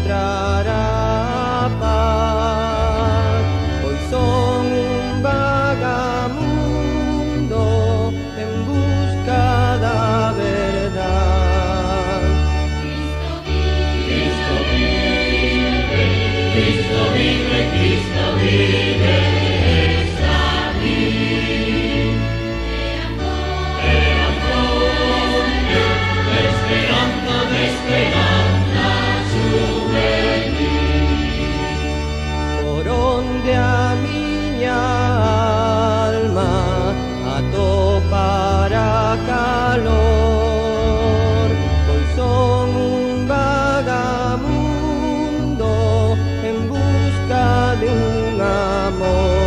encontrará paz. Hoy son un vagamundo en busca de verdad. Cristo vive, Cristo vive, Cristo vive, está aquí. Esperanza, de esperanza, su venir. Por onde a miña alma atopará calor, pois son un vagamundo en busca de un amor.